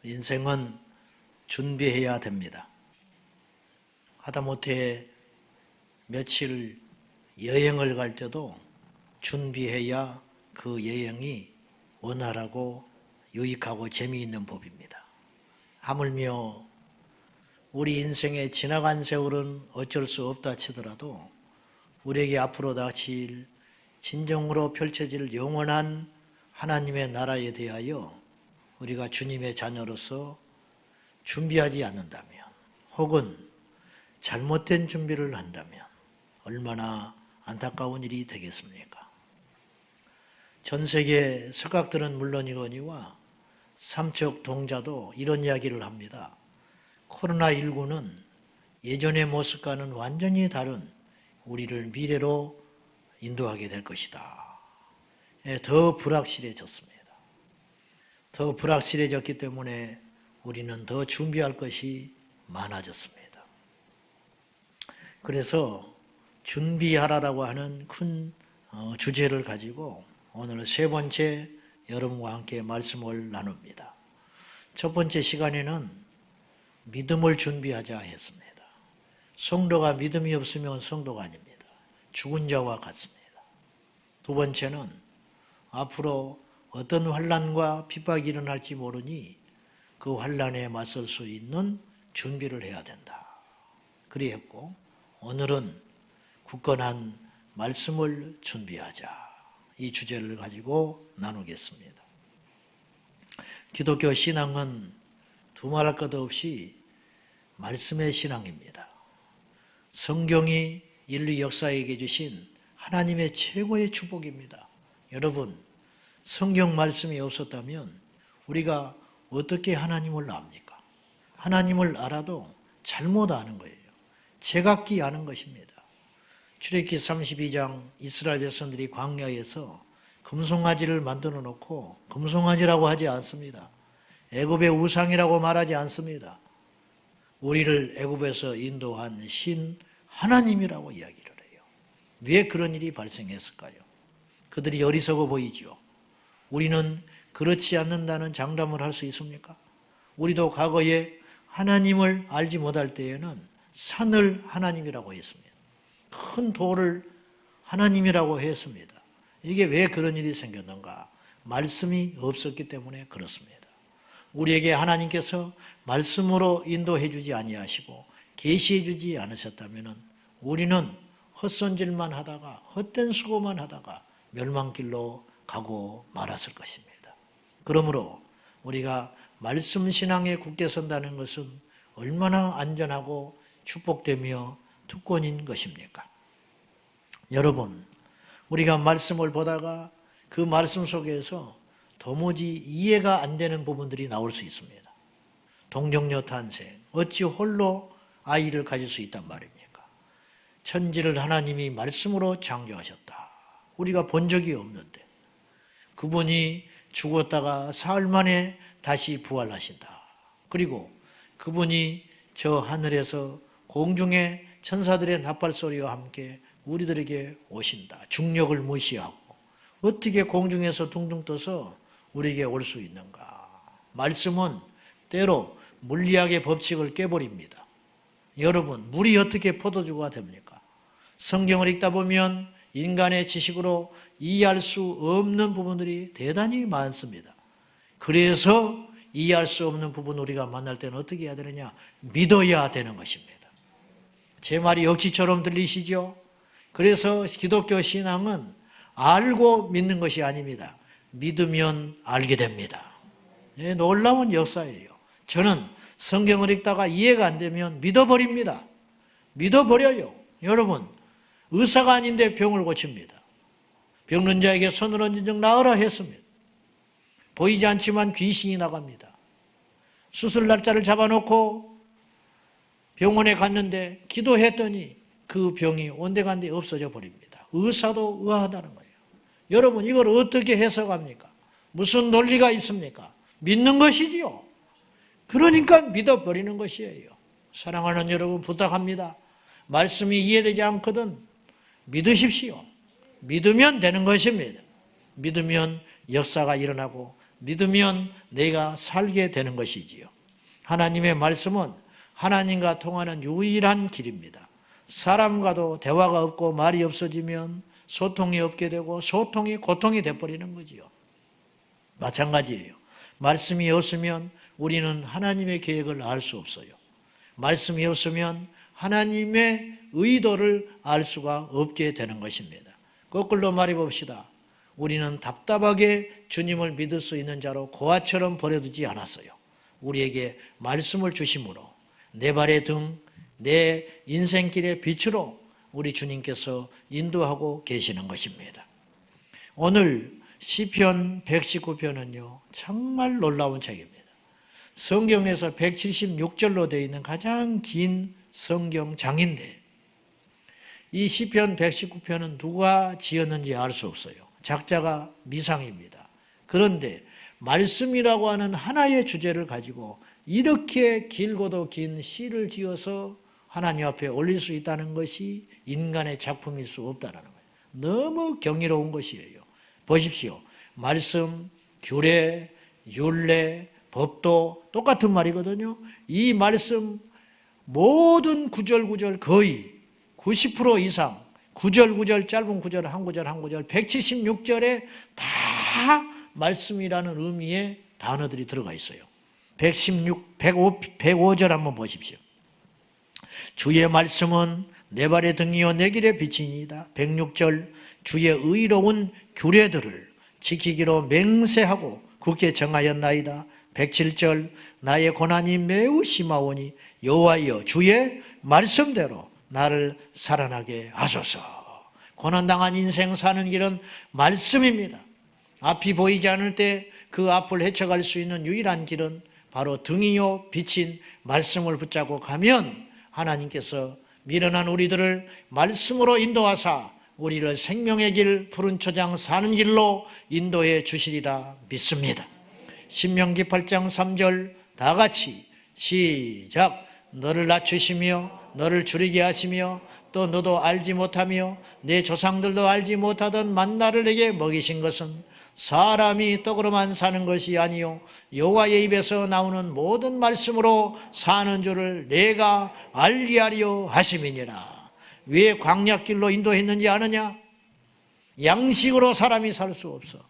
인생은 준비해야 됩니다. 하다못해 며칠 여행을 갈 때도 준비해야 그 여행이 원활하고 유익하고 재미있는 법입니다. 하물며 우리 인생에 지나간 세월은 어쩔 수 없다 치더라도 우리에게 앞으로 닥칠 진정으로 펼쳐질 영원한 하나님의 나라에 대하여 우리가 주님의 자녀로서 준비하지 않는다면, 혹은 잘못된 준비를 한다면 얼마나 안타까운 일이 되겠습니까? 전 세계 석학들은 물론이거니와 삼척 동자도 이런 이야기를 합니다. 코로나19는 예전의 모습과는 완전히 다른 우리를 미래로 인도하게 될 것이다. 더 불확실해졌습니다. 더 불확실해졌기 때문에 우리는 더 준비할 것이 많아졌습니다. 그래서 준비하라라고 하는 큰 주제를 가지고 오늘 세 번째 여러분과 함께 말씀을 나눕니다. 첫 번째 시간에는 믿음을 준비하자 했습니다. 성도가 믿음이 없으면 성도가 아닙니다. 죽은 자와 같습니다. 두 번째는 앞으로 어떤 환난과 핍박이 일어날지 모르니 그 환난에 맞설 수 있는 준비를 해야 된다. 그리했고, 오늘은 굳건한 말씀을 준비하자. 이 주제를 가지고 나누겠습니다. 기독교 신앙은 두말할 것 없이 말씀의 신앙입니다. 성경이 인류 역사에게 주신 하나님의 최고의 축복입니다. 여러분, 성경 말씀이 없었다면 우리가 어떻게 하나님을 압니까? 하나님을 알아도 잘못 아는 거예요. 제각기 아는 것입니다. 출애굽기 32장 이스라엘 백성들이 광야에서 금송아지를 만들어 놓고 금송아지라고 하지 않습니다. 애굽의 우상이라고 말하지 않습니다. 우리를 애굽에서 인도한 신 하나님이라고 이야기를 해요. 왜 그런 일이 발생했을까요? 그들이 어리석어 보이죠. 우리는 그렇지 않는다는 장담을 할 수 있습니까? 우리도 과거에 하나님을 알지 못할 때에는 산을 하나님이라고 했습니다. 큰 돌을 하나님이라고 했습니다. 이게 왜 그런 일이 생겼는가? 말씀이 없었기 때문에 그렇습니다. 우리에게 하나님께서 말씀으로 인도해 주지 아니하시고 계시해 주지 않으셨다면 우리는 헛손질만 하다가 헛된 수고만 하다가 멸망길로 가고 말았을 것입니다. 그러므로 우리가 말씀 신앙에 굳게 선다는 것은 얼마나 안전하고 축복되며 특권인 것입니까? 여러분, 우리가 말씀을 보다가 그 말씀 속에서 도무지 이해가 안 되는 부분들이 나올 수 있습니다. 동정녀 탄생, 어찌 홀로 아이를 가질 수 있단 말입니까? 천지를 하나님이 말씀으로 창조하셨다. 우리가 본 적이 없는데 그분이 죽었다가 사흘 만에 다시 부활하신다. 그리고 그분이 저 하늘에서 공중의 천사들의 나팔소리와 함께 우리들에게 오신다. 중력을 무시하고 어떻게 공중에서 둥둥 떠서 우리에게 올 수 있는가? 말씀은 때로 물리학의 법칙을 깨버립니다. 여러분, 물이 어떻게 포도주가 됩니까? 성경을 읽다 보면 인간의 지식으로 이해할 수 없는 부분들이 대단히 많습니다. 그래서 이해할 수 없는 부분 우리가 만날 때는 어떻게 해야 되느냐? 믿어야 되는 것입니다. 제 말이 역지처럼 들리시죠? 그래서 기독교 신앙은 알고 믿는 것이 아닙니다. 믿으면 알게 됩니다. 놀라운 역사예요. 저는 성경을 읽다가 이해가 안 되면 믿어버립니다. 믿어버려요. 여러분, 의사가 아닌데 병을 고칩니다. 병든 자에게 손을 얹은 적 나으라 했습니다. 보이지 않지만 귀신이 나갑니다. 수술 날짜를 잡아놓고 병원에 갔는데 기도했더니 그 병이 온데간데 없어져 버립니다. 의사도 의아하다는 거예요. 여러분, 이걸 어떻게 해석합니까? 무슨 논리가 있습니까? 믿는 것이지요. 그러니까 믿어버리는 것이에요. 사랑하는 여러분, 부탁합니다. 말씀이 이해되지 않거든 믿으십시오. 믿으면 되는 것입니다. 믿으면 역사가 일어나고 믿으면 내가 살게 되는 것이지요. 하나님의 말씀은 하나님과 통하는 유일한 길입니다. 사람과도 대화가 없고 말이 없어지면 소통이 없게 되고 소통이 고통이 돼버리는 거지요. 마찬가지예요. 말씀이 없으면 우리는 하나님의 계획을 알 수 없어요. 말씀이 없으면 하나님의 의도를 알 수가 없게 되는 것입니다. 거꾸로 말해 봅시다. 우리는 답답하게 주님을 믿을 수 있는 자로 고아처럼 버려두지 않았어요. 우리에게 말씀을 주심으로 내 발의 등, 내 인생길의 빛으로 우리 주님께서 인도하고 계시는 것입니다. 오늘 시편 119편은요 정말 놀라운 책입니다. 성경에서 176절로 되어 있는 가장 긴 성경장인데 이 시편 119편은 누가 지었는지 알 수 없어요. 작자가 미상입니다. 그런데 말씀이라고 하는 하나의 주제를 가지고 이렇게 길고도 긴 시를 지어서 하나님 앞에 올릴 수 있다는 것이 인간의 작품일 수 없다는 거예요. 너무 경이로운 것이에요. 보십시오. 말씀, 규례, 율례, 법도 똑같은 말이거든요. 이 말씀 모든 구절 거의 90% 이상 구절 짧은 구절 한 구절 176절에 다 말씀이라는 의미의 단어들이 들어가 있어요. 105절 한번 보십시오. 주의 말씀은 내 발의 등이요 내 길의 빛이니이다. 106절 주의 의로운 규례들을 지키기로 맹세하고 굳게 정하였나이다. 107절 나의 고난이 매우 심하오니 여호와여 주의 말씀대로 나를 살아나게 하소서. 고난당한 인생 사는 길은 말씀입니다. 앞이 보이지 않을 때 그 앞을 헤쳐갈 수 있는 유일한 길은 바로 등이요 빛인 말씀을 붙잡고 가면 하나님께서 미련한 우리들을 말씀으로 인도하사 우리를 생명의 길 푸른 초장 사는 길로 인도해 주시리라 믿습니다. 신명기 8장 3절 다 같이 시작. 너를 낮추시며 너를 줄이게 하시며 또 너도 알지 못하며 내 조상들도 알지 못하던 만나를 내게 먹이신 것은 사람이 떡으로만 사는 것이 아니요 여호와의 입에서 나오는 모든 말씀으로 사는 줄을 내가 알게 하려 하심이니라. 왜 광야길로 인도했는지 아느냐? 양식으로 사람이 살 수 없어.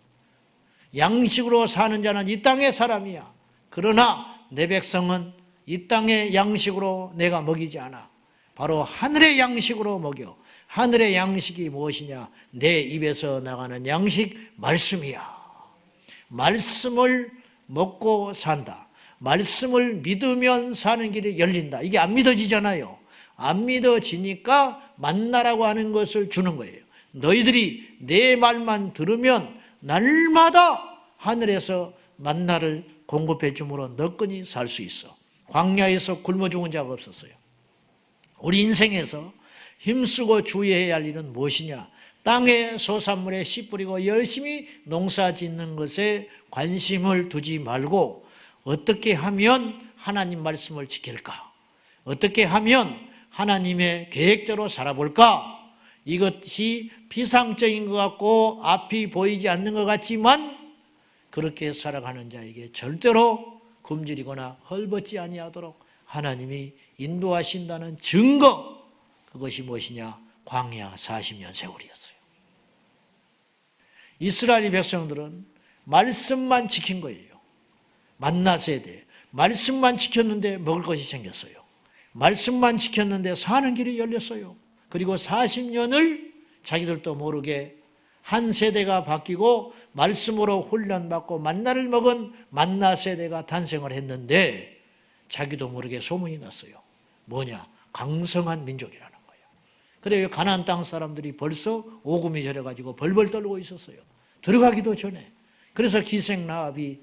양식으로 사는 자는 이 땅의 사람이야. 그러나 내 백성은 이 땅의 양식으로 내가 먹이지 않아. 바로 하늘의 양식으로 먹여. 하늘의 양식이 무엇이냐? 내 입에서 나가는 양식 말씀이야. 말씀을 먹고 산다. 말씀을 믿으면 사는 길이 열린다. 이게 안 믿어지잖아요. 안 믿어지니까 만나라고 하는 것을 주는 거예요. 너희들이 내 말만 들으면 날마다 하늘에서 만나를 공급해 주므로 너끈히 살 수 있어. 광야에서 굶어 죽은 자가 없었어요. 우리 인생에서 힘쓰고 주의해야 할 일은 무엇이냐? 땅의 소산물에 씨 뿌리고 열심히 농사 짓는 것에 관심을 두지 말고 어떻게 하면 하나님 말씀을 지킬까? 어떻게 하면 하나님의 계획대로 살아볼까? 이것이 비상적인 것 같고 앞이 보이지 않는 것 같지만 그렇게 살아가는 자에게 절대로 굶주리거나 헐벗지 아니하도록 하나님이 인도하신다는 증거, 그것이 무엇이냐? 광야 40년 세월이었어요. 이스라엘 백성들은 말씀만 지킨 거예요. 만나 세대. 말씀만 지켰는데 먹을 것이 생겼어요. 말씀만 지켰는데 사는 길이 열렸어요. 그리고 40년을 자기들도 모르게 한 세대가 바뀌고 말씀으로 훈련받고 만나를 먹은 만나 세대가 탄생을 했는데 자기도 모르게 소문이 났어요. 뭐냐? 강성한 민족이라는 거예요. 그래요. 가나안 땅 사람들이 벌써 오금이 저려가지고 벌벌 떨고 있었어요. 들어가기도 전에. 그래서 기생라합이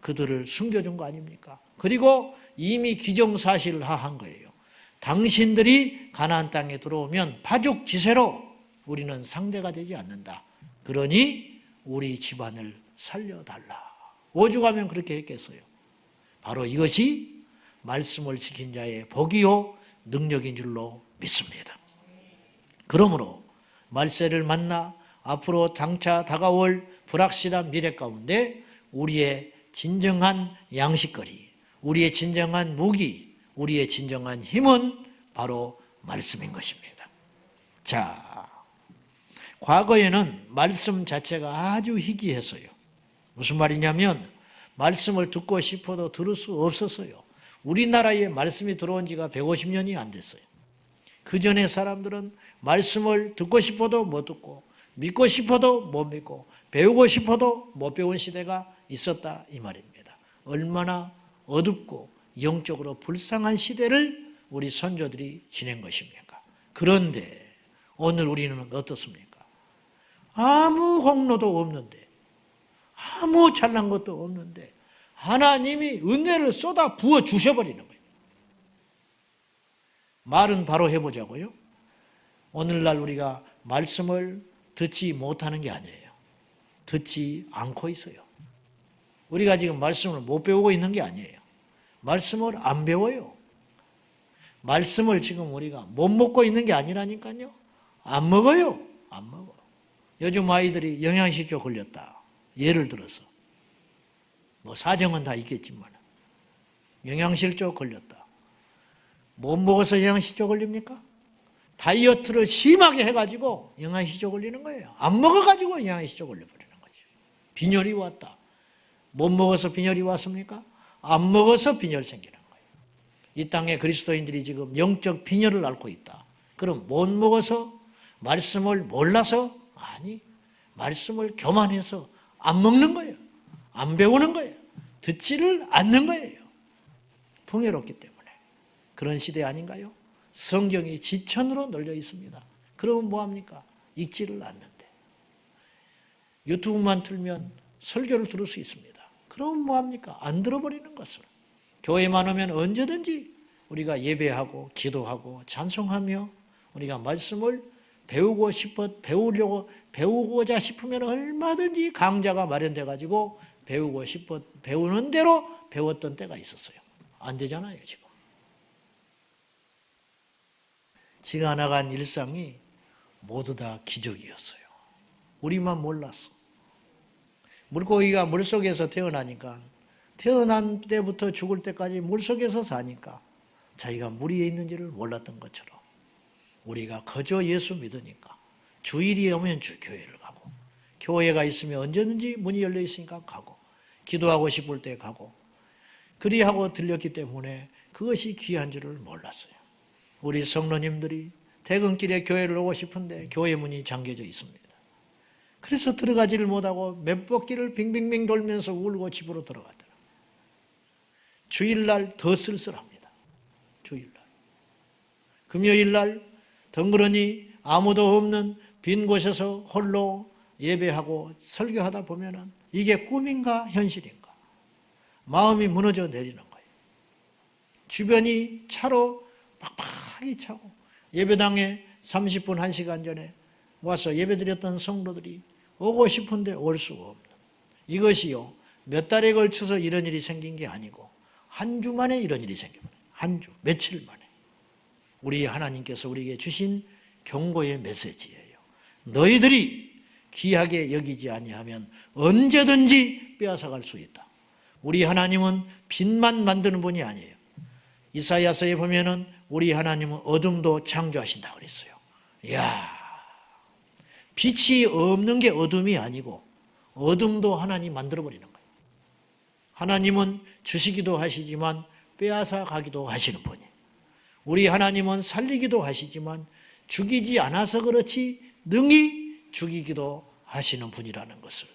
그들을 숨겨준 거 아닙니까? 그리고 이미 기정사실화한 거예요. 당신들이 가나안 땅에 들어오면 파죽 지세로 우리는 상대가 되지 않는다. 그러니 우리 집안을 살려달라. 오죽하면 그렇게 했겠어요. 바로 이것이 말씀을 지킨 자의 복이요 능력인 줄로 믿습니다. 그러므로 말세를 만나 앞으로 장차 다가올 불확실한 미래 가운데 우리의 진정한 양식거리, 우리의 진정한 무기, 우리의 진정한 힘은 바로 말씀인 것입니다. 자, 과거에는 말씀 자체가 아주 희귀했어요. 무슨 말이냐면 말씀을 듣고 싶어도 들을 수 없었어요. 우리나라에 말씀이 들어온 지가 150년이 안 됐어요. 그 전에 사람들은 말씀을 듣고 싶어도 못 듣고 믿고 싶어도 못 믿고 배우고 싶어도 못 배운 시대가 있었다 이 말입니다. 얼마나 어둡고 영적으로 불쌍한 시대를 우리 선조들이 지낸 것입니까? 그런데 오늘 우리는 어떻습니까? 아무 공로도 없는데, 아무 잘난 것도 없는데 하나님이 은혜를 쏟아 부어 주셔버리는 거예요. 말은 바로 해보자고요. 오늘날 우리가 말씀을 듣지 못하는 게 아니에요. 듣지 않고 있어요. 우리가 지금 말씀을 못 배우고 있는 게 아니에요. 말씀을 안 배워요. 말씀을 지금 우리가 못 먹고 있는 게 아니라니까요. 안 먹어요. 안 먹어. 요즘 아이들이 영양실조 걸렸다. 예를 들어서. 뭐 사정은 다 있겠지만 영양실조 걸렸다. 못 먹어서 영양실조 걸립니까? 다이어트를 심하게 해가지고 영양실조 걸리는 거예요. 안 먹어가지고 영양실조 걸려버리는 거죠. 빈혈이 왔다. 못 먹어서 빈혈이 왔습니까? 안 먹어서 빈혈 생기는 거예요. 이 땅에 그리스도인들이 지금 영적 빈혈을 앓고 있다. 그럼 못 먹어서 말씀을 몰라서? 아니, 말씀을 교만해서 안 먹는 거예요. 안 배우는 거예요. 듣지를 않는 거예요. 풍요롭기 때문에. 그런 시대 아닌가요? 성경이 지천으로 널려 있습니다. 그러면 뭐합니까? 읽지를 않는데. 유튜브만 틀면 설교를 들을 수 있습니다. 그러면 뭐합니까? 안 들어버리는 것을. 교회만 오면 언제든지 우리가 예배하고 기도하고 찬송하며 우리가 말씀을 배우고자 싶으면 얼마든지 강좌가 마련돼 가지고 배우는 대로 배웠던 때가 있었어요. 안 되잖아요, 지금. 지나간 일상이 모두 다 기적이었어요. 우리만 몰랐어. 물고기가 물속에서 태어나니까 태어난 때부터 죽을 때까지 물속에서 사니까 자기가 물 위에 있는지를 몰랐던 것처럼 우리가 거저 예수 믿으니까 주일이 오면 교회를 가고 교회가 있으면 언제든지 문이 열려 있으니까 가고 기도하고 싶을 때 가고 그리하고 들렸기 때문에 그것이 귀한 줄을 몰랐어요. 우리 성도님들이 퇴근길에 교회를 오고 싶은데 교회 문이 잠겨져 있습니다. 그래서 들어가지를 못하고 몇 바퀴를 빙빙빙 돌면서 울고 집으로 들어가더라고요. 주일날 더 쓸쓸합니다. 주일날. 금요일날 덩그러니 아무도 없는 빈 곳에서 홀로 예배하고 설교하다 보면은 이게 꿈인가 현실인가 마음이 무너져 내리는 거예요. 주변이 차로 팍팍하게 차고 예배당에 30분 1시간 전에 와서 예배드렸던 성도들이 오고 싶은데 올 수가 없는, 이것이요 몇 달에 걸쳐서 이런 일이 생긴 게 아니고 한 주 만에 이런 일이 생겨버려요. 한 주, 며칠 만에. 우리 하나님께서 우리에게 주신 경고의 메시지예요. 너희들이 귀하게 여기지 아니하면 언제든지 빼앗아갈 수 있다. 우리 하나님은 빛만 만드는 분이 아니에요. 이사야서에 보면은 우리 하나님은 어둠도 창조하신다 그랬어요. 이야, 빛이 없는 게 어둠이 아니고 어둠도 하나님 만들어버리는 거예요. 하나님은 주시기도 하시지만 빼앗아 가기도 하시는 분이에요. 우리 하나님은 살리기도 하시지만 죽이지 않아서 그렇지 능히 죽이기도 하시는 분이라는 것을,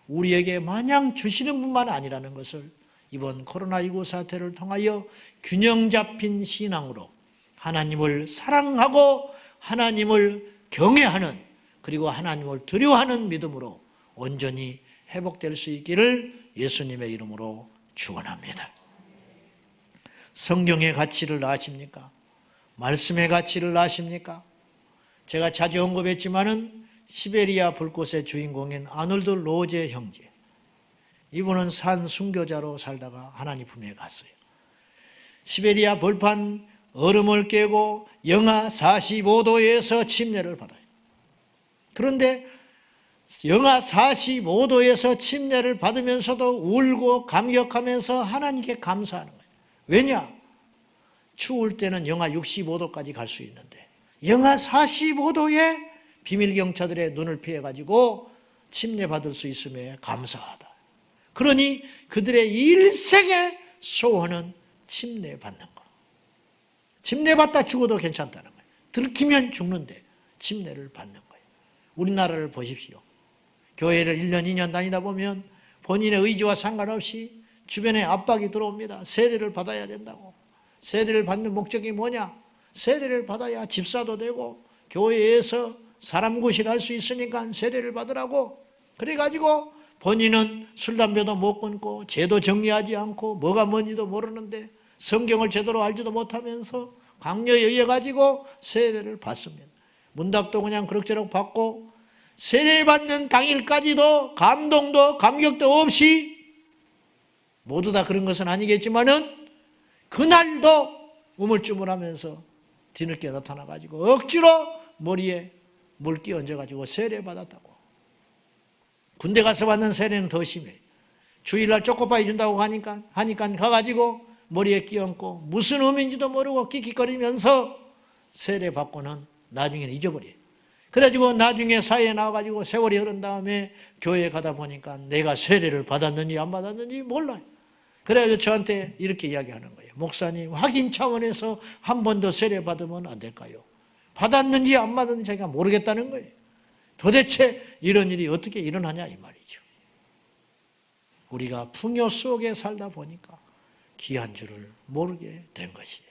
우리에게 마냥 주시는 분만 아니라는 것을 이번 코로나19 사태를 통하여 균형 잡힌 신앙으로 하나님을 사랑하고 하나님을 경외하는, 그리고 하나님을 두려워하는 믿음으로 온전히 회복될 수 있기를 예수님의 이름으로 축원합니다. 성경의 가치를 아십니까? 말씀의 가치를 아십니까? 제가 자주 언급했지만은 시베리아 불꽃의 주인공인 아놀드 로제 형제, 이분은 산 순교자로 살다가 하나님 품에 갔어요. 시베리아 벌판 얼음을 깨고 영하 45도에서 침례를 받아요. 그런데 영하 45도에서 침례를 받으면서도 울고 감격하면서 하나님께 감사하는 거예요. 왜냐? 추울 때는 영하 65도까지 갈 수 있는데 영하 45도에 비밀경차들의 눈을 피해가지고 침례받을 수 있음에 감사하다. 그러니 그들의 일생의 소원은 침례받는 거. 침례받다 죽어도 괜찮다는 거예요. 들키면 죽는데 침례를 받는 거예요. 우리나라를 보십시오. 교회를 1년, 2년 다니다 보면 본인의 의지와 상관없이 주변에 압박이 들어옵니다. 세례를 받아야 된다고. 세례를 받는 목적이 뭐냐? 세례를 받아야 집사도 되고 교회에서 사람 구실할 수 있으니까 세례를 받으라고. 그래가지고 본인은 술, 담배도 못 끊고 죄도 정리하지 않고 뭐가 뭔지도 모르는데 성경을 제대로 알지도 못하면서 강요에 의해가지고 세례를 받습니다. 문답도 그냥 그럭저럭 받고 세례받는 당일까지도 감동도 감격도 없이, 모두 다 그런 것은 아니겠지만은 그날도 우물쭈물하면서 뒤늦게 나타나가지고 억지로 머리에 물기 얹어가지고 세례받았다고. 군대 가서 받는 세례는 더 심해. 주일날 초코파이 준다고 하니까 가가지고 머리에 끼얹고 무슨 의미인지도 모르고 끽끽거리면서 세례받고는 나중에는 잊어버려요. 그래가지고 나중에 사회에 나와가지고 세월이 흐른 다음에 교회에 가다 보니까 내가 세례를 받았는지 안 받았는지 몰라요. 그래가지고 저한테 이렇게 이야기하는 거예요. 목사님, 확인 차원에서 한 번 더 세례 받으면 안 될까요? 받았는지 안 받았는지 자기가 모르겠다는 거예요. 도대체 이런 일이 어떻게 일어나냐 이 말이죠. 우리가 풍요 속에 살다 보니까 귀한 줄을 모르게 된 것이에요.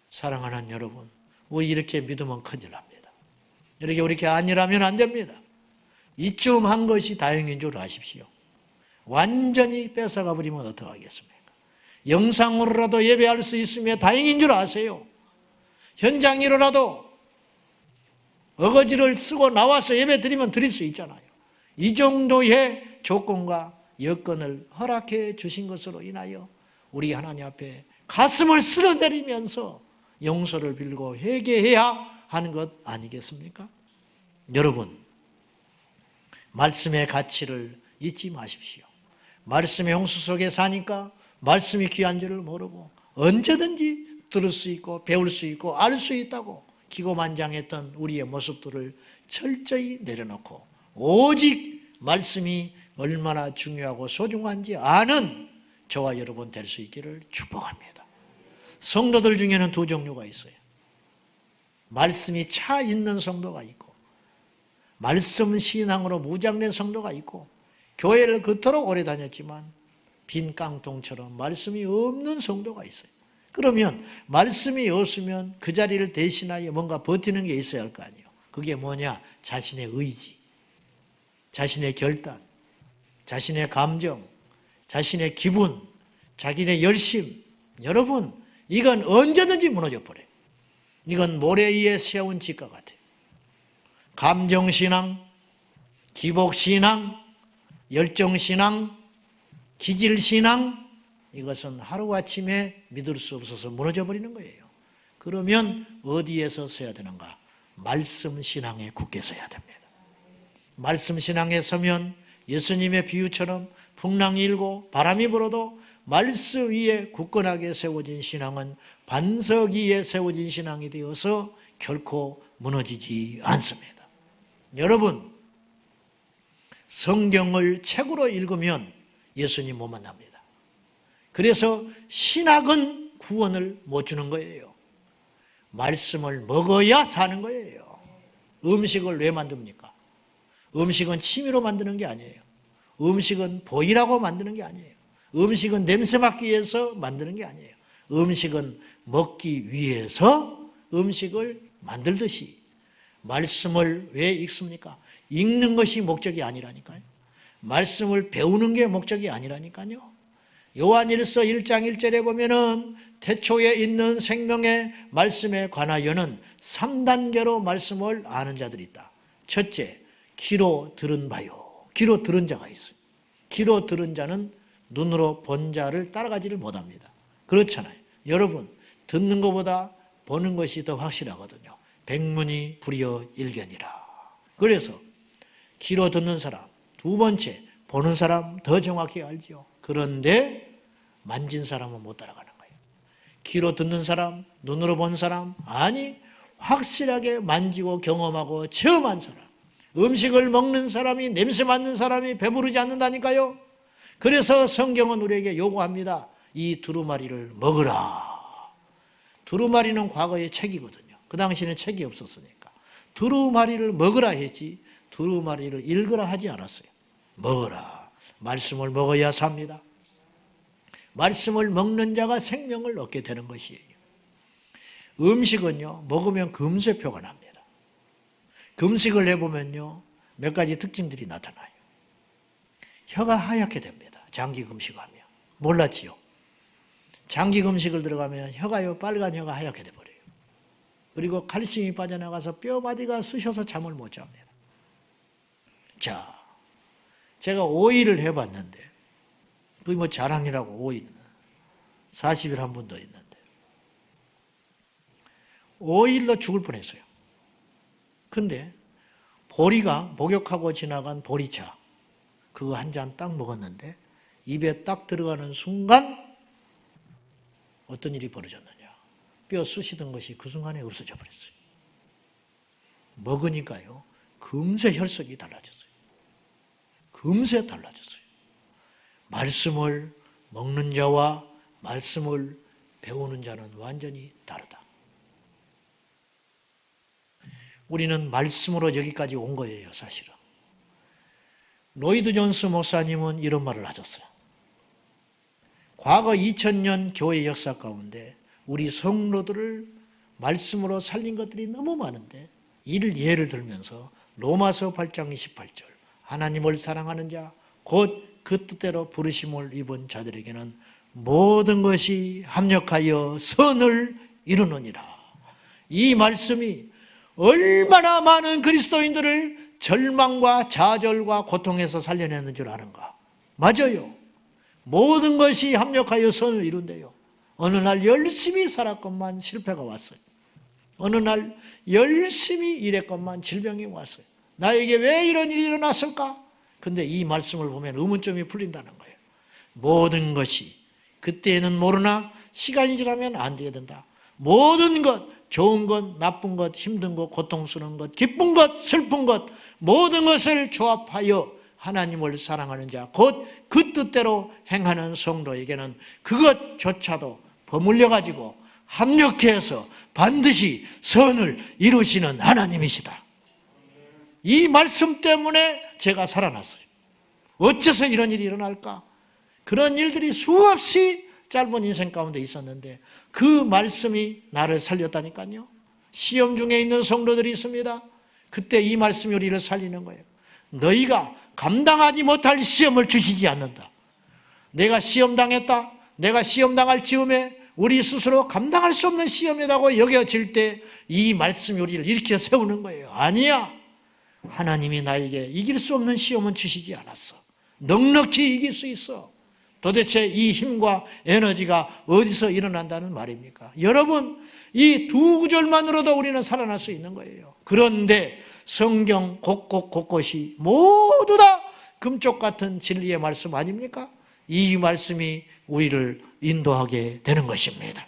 사랑하는 여러분, 우리 이렇게 믿으면 큰일 납니다. 이렇게 아니라면 안 됩니다. 이쯤 한 것이 다행인 줄 아십시오. 완전히 뺏어가 버리면 어떡하겠습니까? 영상으로라도 예배할 수 있으면 다행인 줄 아세요. 현장으로라도 어거지를 쓰고 나와서 예배 드리면 드릴 수 있잖아요. 이 정도의 조건과 여건을 허락해 주신 것으로 인하여 우리 하나님 앞에 가슴을 쓸어내리면서 용서를 빌고 회개해야 하는 것 아니겠습니까? 여러분, 말씀의 가치를 잊지 마십시오. 말씀의 홍수 속에 사니까 말씀이 귀한 줄을 모르고 언제든지 들을 수 있고 배울 수 있고 알 수 있다고 기고만장했던 우리의 모습들을 철저히 내려놓고 오직 말씀이 얼마나 중요하고 소중한지 아는 저와 여러분 될 수 있기를 축복합니다. 성도들 중에는 두 종류가 있어요. 말씀이 차 있는 성도가 있고 말씀 신앙으로 무장된 성도가 있고 교회를 그토록 오래 다녔지만 빈 깡통처럼 말씀이 없는 성도가 있어요. 그러면 말씀이 없으면 그 자리를 대신하여 뭔가 버티는 게 있어야 할 거 아니에요. 그게 뭐냐? 자신의 의지, 자신의 결단, 자신의 감정, 자신의 기분, 자기의 열심. 여러분, 이건 언제든지 무너져 버려요. 이건 모래 위에 세운 집과 같아요. 감정신앙, 기복신앙, 열정신앙, 기질신앙, 이것은 하루아침에 믿을 수 없어서 무너져 버리는 거예요. 그러면 어디에서 서야 되는가? 말씀신앙에 굳게 서야 됩니다. 말씀신앙에 서면 예수님의 비유처럼 풍랑이 일고 바람이 불어도 말씀 위에 굳건하게 세워진 신앙은 반석 위에 세워진 신앙이 되어서 결코 무너지지 않습니다. 여러분, 성경을 책으로 읽으면 예수님 못 만납니다. 그래서 신학은 구원을 못 주는 거예요. 말씀을 먹어야 사는 거예요. 음식을 왜 만듭니까? 음식은 취미로 만드는 게 아니에요. 음식은 보이라고 만드는 게 아니에요. 음식은 냄새 맡기 위해서 만드는 게 아니에요. 음식은 먹기 위해서 음식을 만들듯이 말씀을 왜 읽습니까? 읽는 것이 목적이 아니라니까요. 말씀을 배우는 게 목적이 아니라니까요. 요한일서 1장 1절에 보면은 태초에 있는 생명의 말씀에 관하여는 3단계로 말씀을 아는 자들이 있다. 첫째, 귀로 들은 바요. 귀로 들은 자가 있어요. 귀로 들은 자는 눈으로 본 자를 따라가지를 못합니다. 그렇잖아요. 여러분, 듣는 것보다 보는 것이 더 확실하거든요. 백문이 불여 일견이라. 그래서 귀로 듣는 사람, 두 번째 보는 사람 더 정확히 알지요. 그런데 만진 사람은 못 따라가는 거예요. 귀로 듣는 사람, 눈으로 본 사람, 아니 확실하게 만지고 경험하고 체험한 사람, 음식을 먹는 사람이, 냄새 맡는 사람이 배부르지 않는다니까요. 그래서 성경은 우리에게 요구합니다. 이 두루마리를 먹으라. 두루마리는 과거의 책이거든요. 그 당시에는 책이 없었으니까 두루마리를 먹으라 했지 두루마리를 읽으라 하지 않았어요. 먹어라. 말씀을 먹어야 삽니다. 말씀을 먹는 자가 생명을 얻게 되는 것이에요. 음식은요, 먹으면 금세표가 납니다. 금식을 해보면요, 몇 가지 특징들이 나타나요. 혀가 하얗게 됩니다. 장기 금식하면. 몰랐지요? 장기 금식을 들어가면 혀가요, 빨간 혀가 하얗게 돼버려요. 그리고 칼슘이 빠져나가서 뼈마디가 쑤셔서 잠을 못 잡니다. 자, 제가 5일을 해봤는데, 그게 뭐 자랑이라고 5일은 40일 한 번 더 있는데 5일로 죽을 뻔했어요. 근데 보리가 목욕하고 지나간 보리차 그거 한 잔 딱 먹었는데 입에 딱 들어가는 순간 어떤 일이 벌어졌느냐. 뼈 쑤시던 것이 그 순간에 없어져 버렸어요. 먹으니까요 금세 혈색이 달라졌어요. 금세 달라졌어요. 말씀을 먹는 자와 말씀을 배우는 자는 완전히 다르다. 우리는 말씀으로 여기까지 온 거예요, 사실은. 로이드 존스 목사님은 이런 말을 하셨어요. 과거 2000년 교회 역사 가운데 우리 성도들을 말씀으로 살린 것들이 너무 많은데 이를 예를 들면서 로마서 8장 28절 하나님을 사랑하는 자 곧 그 뜻대로 부르심을 입은 자들에게는 모든 것이 합력하여 선을 이루느니라. 이 말씀이 얼마나 많은 그리스도인들을 절망과 좌절과 고통에서 살려내는 줄 아는가. 맞아요. 모든 것이 합력하여 선을 이룬대요. 어느 날 열심히 살았건만 실패가 왔어요. 어느 날 열심히 일했건만 질병이 왔어요. 나에게 왜 이런 일이 일어났을까? 근데 이 말씀을 보면 의문점이 풀린다는 거예요. 모든 것이 그때는 모르나 시간이 지나면 안 되게 된다. 모든 것, 좋은 것, 나쁜 것, 힘든 것, 고통스러운 것, 기쁜 것, 슬픈 것 모든 것을 조합하여 하나님을 사랑하는 자, 곧 그 뜻대로 행하는 성도에게는 그것조차도 버물려 가지고 합력해서 반드시 선을 이루시는 하나님이시다. 이 말씀 때문에 제가 살아났어요. 어째서 이런 일이 일어날까? 그런 일들이 수없이 짧은 인생 가운데 있었는데 그 말씀이 나를 살렸다니까요. 시험 중에 있는 성도들이 있습니다. 그때 이 말씀이 우리를 살리는 거예요. 너희가 감당하지 못할 시험을 주시지 않는다. 내가 시험당했다. 내가 시험당할 즈음에 우리 스스로 감당할 수 없는 시험이라고 여겨질 때 이 말씀이 우리를 일으켜 세우는 거예요. 아니야. 하나님이 나에게 이길 수 없는 시험은 주시지 않았어. 넉넉히 이길 수 있어. 도대체 이 힘과 에너지가 어디서 일어난다는 말입니까? 여러분, 이 두 구절만으로도 우리는 살아날 수 있는 거예요. 그런데 성경 곳곳이 모두 다 금쪽 같은 진리의 말씀 아닙니까? 이 말씀이 우리를 인도하게 되는 것입니다.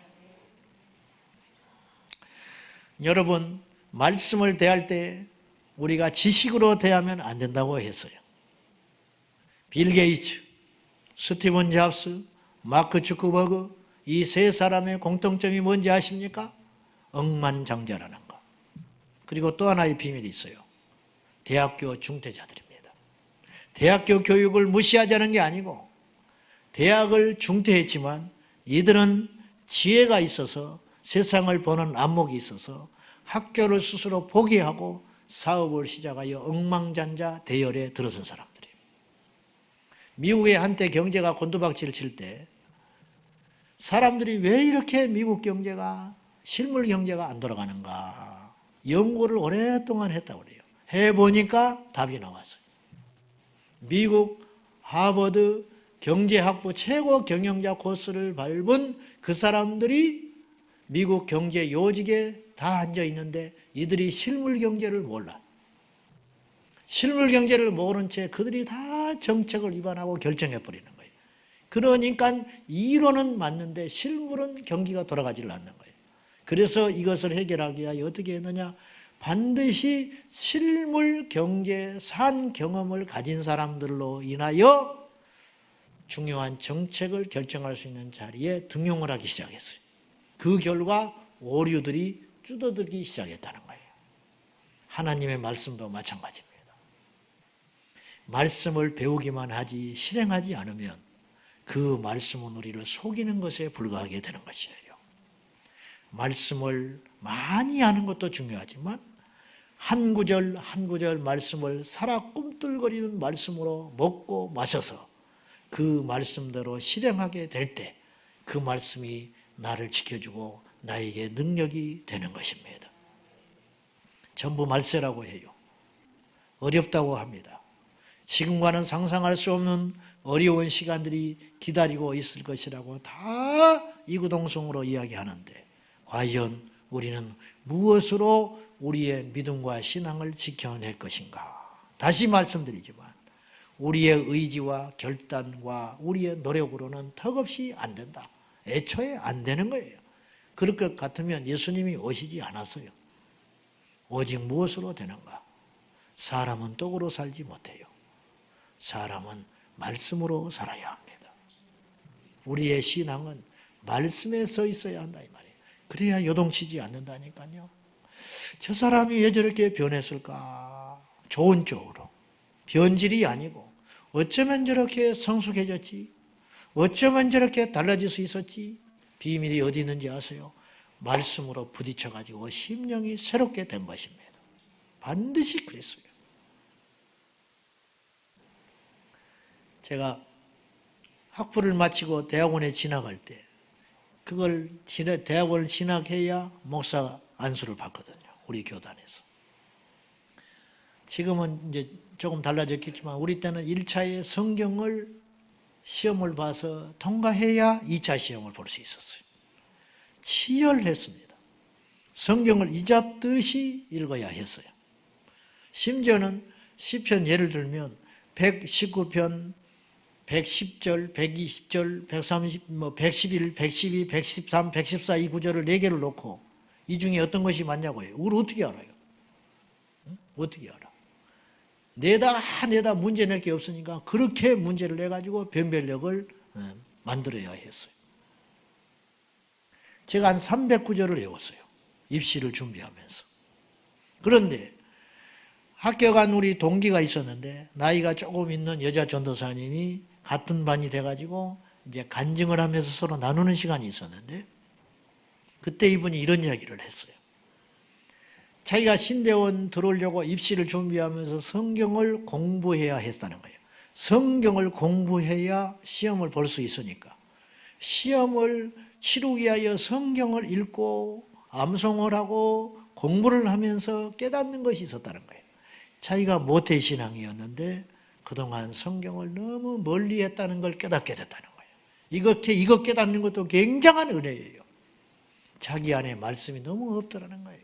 여러분, 말씀을 대할 때 우리가 지식으로 대하면 안 된다고 했어요. 빌 게이츠, 스티븐 잡스, 마크 주크버그 이 세 사람의 공통점이 뭔지 아십니까? 억만장자라는 거. 그리고 또 하나의 비밀이 있어요. 대학교 중퇴자들입니다. 대학교 교육을 무시하자는 게 아니고 대학을 중퇴했지만 이들은 지혜가 있어서 세상을 보는 안목이 있어서 학교를 스스로 포기하고 사업을 시작하여 억만장자 대열에 들어선 사람들이에요. 미국의 한때 경제가 곤두박질을 칠 때 사람들이 왜 이렇게 미국 경제가 실물 경제가 안 돌아가는가 연구를 오랫동안 했다고 그래요. 해보니까 답이 나왔어요. 미국 하버드 경제학부 최고 경영자 코스를 밟은 그 사람들이 미국 경제 요직에 다 앉아 있는데 이들이 실물 경제를 몰라. 실물 경제를 모르는 채 그들이 다 정책을 위반하고 결정해 버리는 거예요. 그러니까 이론은 맞는데 실물은 경기가 돌아가지 않는 거예요. 그래서 이것을 해결하기 위하여 어떻게 했느냐? 반드시 실물 경제 산 경험을 가진 사람들로 인하여 중요한 정책을 결정할 수 있는 자리에 등용을 하기 시작했어요. 그 결과 오류들이 줄어들기 시작했다는 거예요. 하나님의 말씀도 마찬가지입니다. 말씀을 배우기만 하지 실행하지 않으면 그 말씀은 우리를 속이는 것에 불과하게 되는 것이에요. 말씀을 많이 하는 것도 중요하지만 한 구절 한 구절 말씀을 살아 꿈틀거리는 말씀으로 먹고 마셔서 그 말씀대로 실행하게 될 때 그 말씀이 나를 지켜주고 나에게 능력이 되는 것입니다. 전부 말세라고 해요. 어렵다고 합니다. 지금과는 상상할 수 없는 어려운 시간들이 기다리고 있을 것이라고 다 이구동성으로 이야기하는데 과연 우리는 무엇으로 우리의 믿음과 신앙을 지켜낼 것인가? 다시 말씀드리지만 우리의 의지와 결단과 우리의 노력으로는 턱없이 안 된다. 애초에 안 되는 거예요. 그럴 것 같으면 예수님이 오시지 않았어요. 오직 무엇으로 되는가? 사람은 떡으로 살지 못해요. 사람은 말씀으로 살아야 합니다. 우리의 신앙은 말씀에 서 있어야 한다 이 말이에요. 그래야 요동치지 않는다니까요. 저 사람이 왜 저렇게 변했을까? 좋은 쪽으로. 변질이 아니고 어쩌면 저렇게 성숙해졌지? 어쩌면 저렇게 달라질 수 있었지? 비밀이 어디 있는지 아세요? 말씀으로 부딪혀가지고 심령이 새롭게 된 것입니다. 반드시 그랬어요. 제가 학부를 마치고 대학원에 진학할 때 그걸 대학원을 진학해야 목사 안수를 받거든요. 우리 교단에서. 지금은 이제 조금 달라졌겠지만 우리 때는 1차에 성경을 시험을 봐서 통과해야 2차 시험을 볼 수 있었어요. 치열했습니다. 성경을 이잡듯이 읽어야 했어요. 심지어는 시편 예를 들면 119편 110절, 120절, 130, 111, 112, 113, 114 이 구절을 4개를 놓고 이 중에 어떤 것이 맞냐고요. 우리 어떻게 알아요? 어떻게 알아? 내다 문제 낼 게 없으니까 그렇게 문제를 내가지고 변별력을 만들어야 했어요. 제가 한 300구절을 외웠어요. 입시를 준비하면서. 그런데 학교 간 우리 동기가 있었는데 나이가 조금 있는 여자 전도사님이 같은 반이 돼가지고 이제 간증을 하면서 서로 나누는 시간이 있었는데 그때 이분이 이런 이야기를 했어요. 자기가 신대원 들어오려고 입시를 준비하면서 성경을 공부해야 했다는 거예요. 성경을 공부해야 시험을 볼 수 있으니까 시험을 치르기 위하여 성경을 읽고 암송을 하고 공부를 하면서 깨닫는 것이 있었다는 거예요. 자기가 모태신앙이었는데 그동안 성경을 너무 멀리 했다는 걸 깨닫게 됐다는 거예요. 이거 깨닫는 것도 굉장한 은혜예요. 자기 안에 말씀이 너무 없더라는 거예요.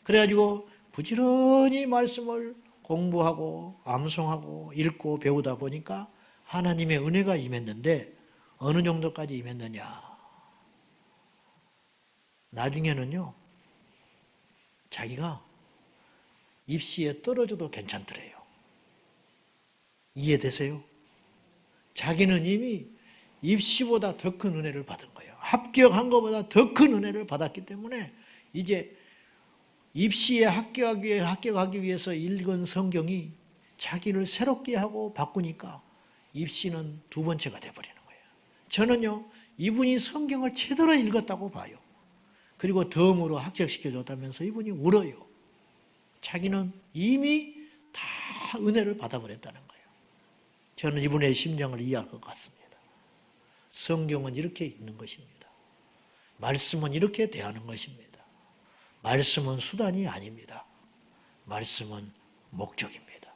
그래가지고 부지런히 말씀을 공부하고 암송하고 읽고 배우다 보니까 하나님의 은혜가 임했는데 어느 정도까지 임했느냐. 나중에는요. 자기가 입시에 떨어져도 괜찮더래요. 이해되세요? 자기는 이미 입시보다 더 큰 은혜를 받은 거예요. 합격한 것보다 더 큰 은혜를 받았기 때문에 이제 입시에 합격하기 위해서 읽은 성경이 자기를 새롭게 하고 바꾸니까 입시는 두 번째가 돼버리는 거예요. 저는요, 이분이 성경을 제대로 읽었다고 봐요. 그리고 덤으로 합격시켜줬다면서 이분이 울어요. 자기는 이미 다 은혜를 받아버렸다는 거예요. 저는 이분의 심정을 이해할 것 같습니다. 성경은 이렇게 읽는 것입니다. 말씀은 이렇게 대하는 것입니다. 말씀은 수단이 아닙니다. 말씀은 목적입니다.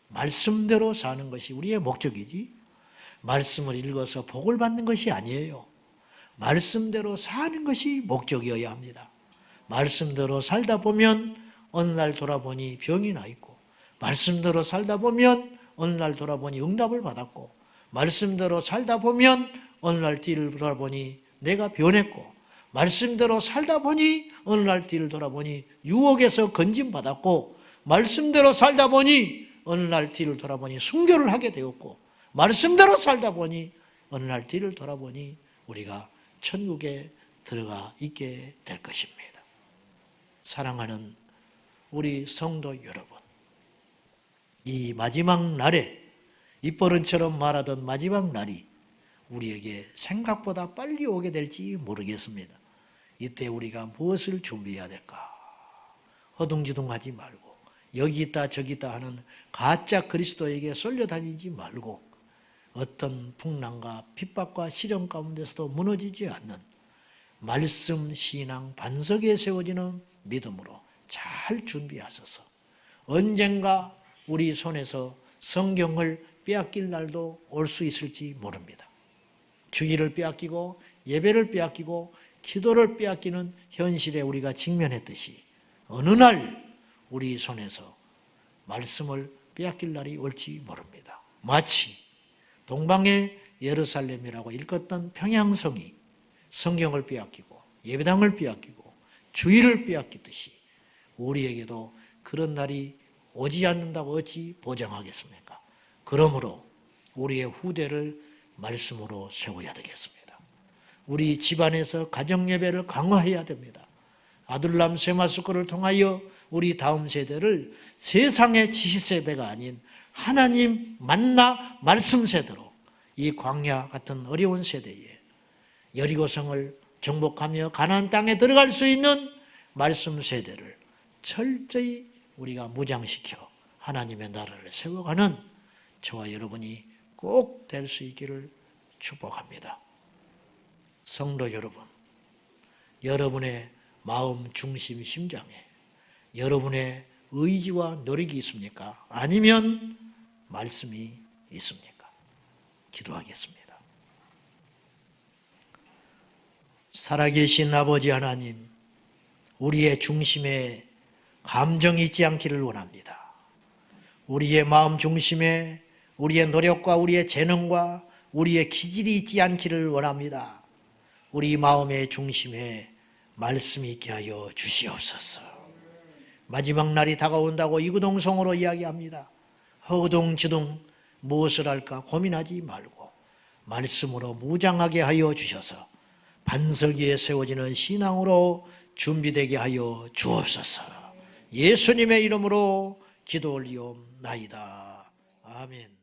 말씀대로 사는 것이 우리의 목적이지 말씀을 읽어서 복을 받는 것이 아니에요. 말씀대로 사는 것이 목적이어야 합니다. 말씀대로 살다 보면 어느 날 돌아보니 병이 나 있고 말씀대로 살다 보면 어느 날 돌아보니 응답을 받았고, 말씀대로 살다 보면 어느 날 뒤를 돌아보니 내가 변했고, 말씀대로 살다 보니 어느 날 뒤를 돌아보니 유혹에서 건짐받았고, 말씀대로 살다 보니 어느 날 뒤를 돌아보니 순교를 하게 되었고, 말씀대로 살다 보니 어느 날 뒤를 돌아보니 우리가 천국에 들어가 있게 될 것입니다. 사랑하는 우리 성도 여러분, 이 마지막 날에 입버릇처럼 말하던 마지막 날이 우리에게 생각보다 빨리 오게 될지 모르겠습니다. 이때 우리가 무엇을 준비해야 될까? 허둥지둥하지 말고 여기 있다 저기 있다 하는 가짜 그리스도에게 쏠려다니지 말고 어떤 풍랑과 핍박과 시련 가운데서도 무너지지 않는 말씀 신앙 반석에 세워지는 믿음으로 잘 준비하셔서 언젠가 우리 손에서 성경을 빼앗길 날도 올 수 있을지 모릅니다. 주기를 빼앗기고 예배를 빼앗기고 기도를 빼앗기는 현실에 우리가 직면했듯이 어느 날 우리 손에서 말씀을 빼앗길 날이 올지 모릅니다. 마치 동방의 예루살렘이라고 일컫던 평양성이 성경을 빼앗기고 예배당을 빼앗기고 주의를 빼앗기듯이 우리에게도 그런 날이 오지 않는다고 어찌 보장하겠습니까? 그러므로 우리의 후대를 말씀으로 세워야 되겠습니다. 우리 집안에서 가정예배를 강화해야 됩니다. 아둘람 세마스코를 통하여 우리 다음 세대를 세상의 지식세대가 아닌 하나님 만나 말씀 세대로 이 광야 같은 어려운 세대에 여리고성을 정복하며 가나안 땅에 들어갈 수 있는 말씀 세대를 철저히 우리가 무장시켜 하나님의 나라를 세워가는 저와 여러분이 꼭 될 수 있기를 축복합니다. 성도 여러분, 여러분의 마음 중심 심장에 여러분의 의지와 노력이 있습니까? 아니면 말씀이 있습니까? 기도하겠습니다. 살아계신 아버지 하나님, 우리의 중심에 감정이 있지 않기를 원합니다. 우리의 마음 중심에 우리의 노력과 우리의 재능과 우리의 기질이 있지 않기를 원합니다. 우리 마음의 중심에 말씀이 있게 하여 주시옵소서. 마지막 날이 다가온다고 이구동성으로 이야기합니다. 허우둥지둥 무엇을 할까 고민하지 말고 말씀으로 무장하게 하여 주셔서 반석 위에 세워지는 신앙으로 준비되게 하여 주옵소서. 예수님의 이름으로 기도 올리옵나이다. 아멘.